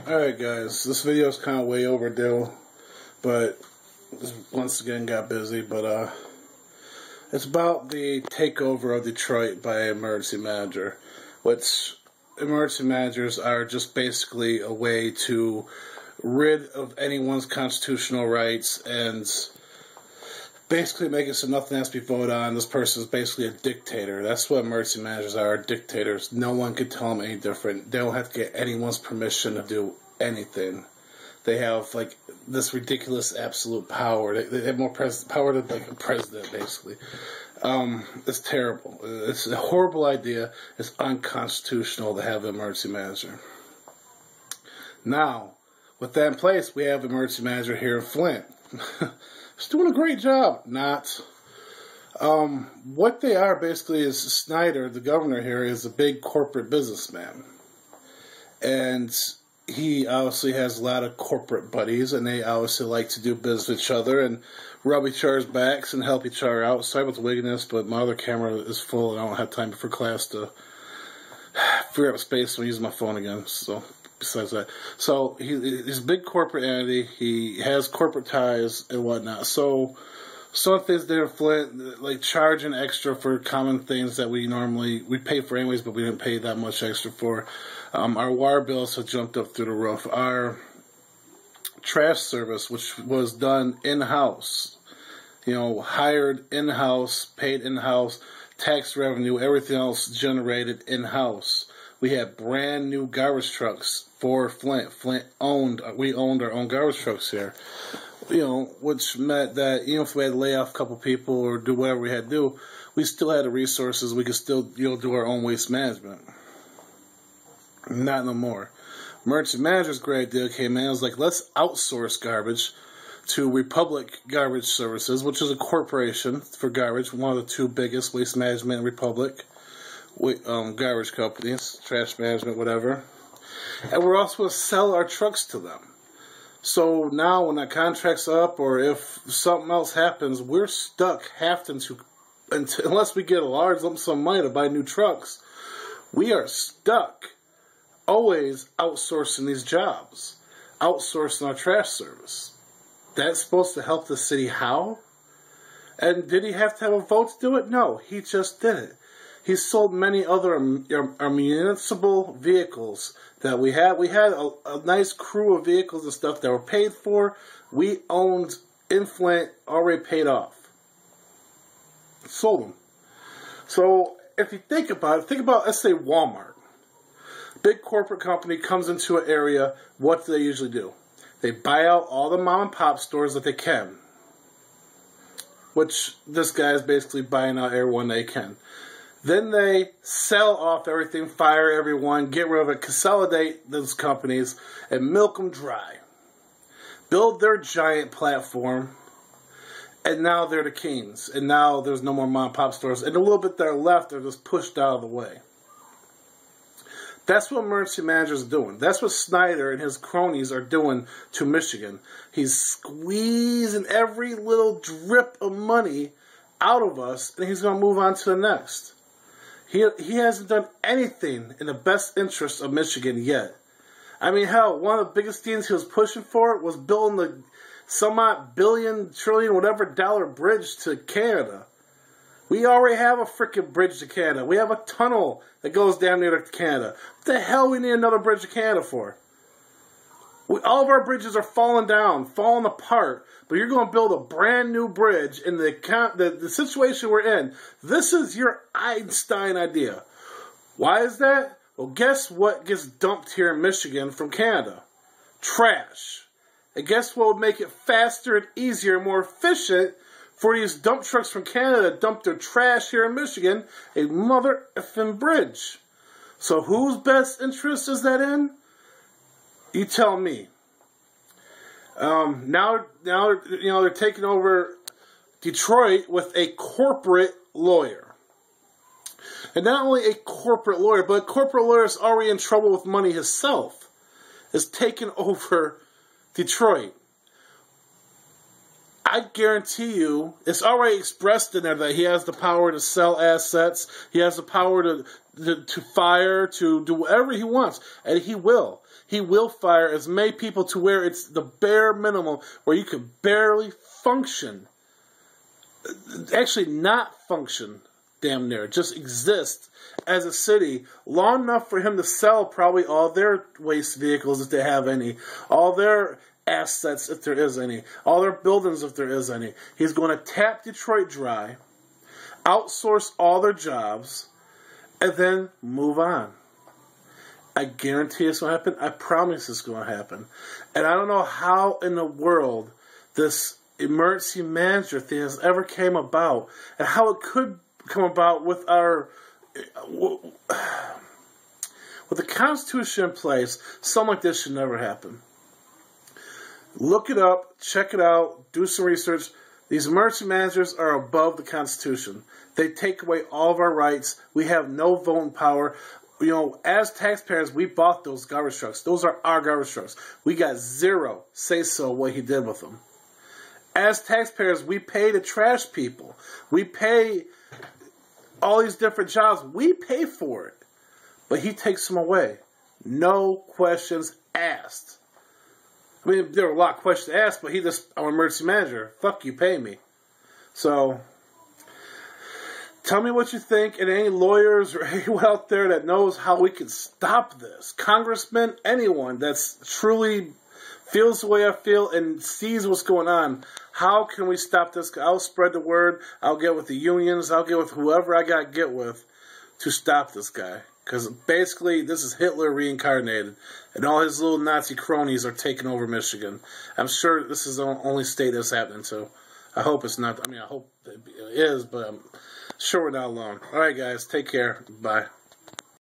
Alright guys, this video is kind of way overdue, but once again got busy, but it's about the takeover of Detroit by emergency manager, which emergency managers are just basically a way to rid of anyone's constitutional rights and basically make it so nothing has to be voted on. This person is basically a dictator. That's what emergency managers are, dictators. No one can tell them any different. They don't have to get anyone's permission to do anything. They have, like, this ridiculous absolute power. They have more power than, like, a president, basically. It's terrible. It's a horrible idea. It's unconstitutional to have an emergency manager. Now, with that in place, we have an emergency manager here in Flint. He's doing a great job. Not. What they are basically is Snyder, the governor here, is a big corporate businessman. And he obviously has a lot of corporate buddies, and they obviously like to do business with each other and rub each other's backs and help each other out. Sorry about the wigginess, but my other camera is full and I don't have time for class to figure out space, so I'm using my phone again. So besides that, so he's a big corporate entity. He has corporate ties and whatnot. So some things there in Flint, like charging extra for common things that we pay for anyways, but we didn't pay that much extra for. Our water bills have jumped up through the roof. Our trash service, which was done in-house, hired in-house, paid in-house, tax revenue, everything else generated in-house. We had brand new garbage trucks for Flint. We owned our own garbage trucks here. Which meant that if we had to lay off a couple people or do whatever we had to do, we still had the resources. We could still do our own waste management. Not no more. Emergency manager's great idea came in. It was like, let's outsource garbage to Republic Garbage Services, which is a corporation for garbage, one of the two biggest waste management in Republic garbage companies, trash management, whatever. And we're also going to sell our trucks to them. So now when that contract's up, or if something else happens, we're stuck having to, unless we get a large lump sum of money to buy new trucks, we are stuck always outsourcing these jobs, outsourcing our trash service. That's supposed to help the city how? And did he have to have a vote to do it? No, he just did it. He sold many other municipal vehicles that we had. We had a nice crew of vehicles and stuff that were paid for. We owned in Flint, already paid off. Sold them. So if you think about it, let's say Walmart. Big corporate company comes into an area, what do they usually do? They buy out all the mom and pop stores that they can. Which this guy is basically buying out everyone they can. Then they sell off everything, fire everyone, get rid of it, consolidate those companies, and milk them dry. Build their giant platform, and now they're the kings. And now there's no more mom and pop stores. And a little bit that are left are just pushed out of the way. That's what emergency managers are doing. That's what Snyder and his cronies are doing to Michigan. He's squeezing every little drip of money out of us, and he's going to move on to the next. He hasn't done anything in the best interest of Michigan yet. I mean, hell, one of the biggest things he was pushing for was building the some-odd billion, trillion, whatever dollar bridge to Canada. We already have a freaking bridge to Canada. We have a tunnel that goes down near to Canada. What the hell we need another bridge to Canada for? All of our bridges are falling down, falling apart, but you're going to build a brand new bridge in the situation we're in. This is your Einstein idea. Why is that? Well, guess what gets dumped here in Michigan from Canada? Trash. And guess what would make it faster and easier and more efficient for these dump trucks from Canada to dump their trash here in Michigan? A mother effing bridge. So whose best interest is that in? You tell me. Now they're taking over Detroit with a corporate lawyer. And not only a corporate lawyer, but a corporate lawyer is already in trouble with money himself, is taking over Detroit. I guarantee you, it's already expressed in there that he has the power to sell assets. He has the power to fire, to do whatever he wants. And he will. he will fire as many people to where it's the bare minimum, where you could barely function. Actually, not function, damn near. Just exist as a city long enough for him to sell probably all their waste vehicles, if they have any, all their assets, if there is any, all their buildings, if there is any. He's going to tap Detroit dry, outsource all their jobs, and then move on. I guarantee it's going to happen. I promise it's going to happen. And I don't know how in the world this emergency manager thing has ever came about, and how it could come about with with the Constitution in place. Something like this should never happen. Look it up, check it out, do some research. These emergency managers are above the Constitution. They take away all of our rights. We have no voting power. You know, as taxpayers, we bought those garbage trucks. Those are our garbage trucks. We got zero say-so what he did with them. As taxpayers, we pay the trash people. We pay all these different jobs. We pay for it. But he takes them away. No questions asked. I mean, there were a lot of questions asked, but I'm an emergency manager. Fuck you, pay me. So, tell me what you think, and any lawyers or anyone out there that knows how we can stop this. Congressman, anyone that's truly feels the way I feel and sees what's going on. How can we stop this? I'll spread the word. I'll get with the unions. I'll get with whoever I got to get with to stop this guy. Because basically, this is Hitler reincarnated. And all his little Nazi cronies are taking over Michigan. I'm sure this is the only state that's happening to. I hope it's not. I mean, I hope it is, but I'm sure we're not alone. All right, guys. Take care. Bye.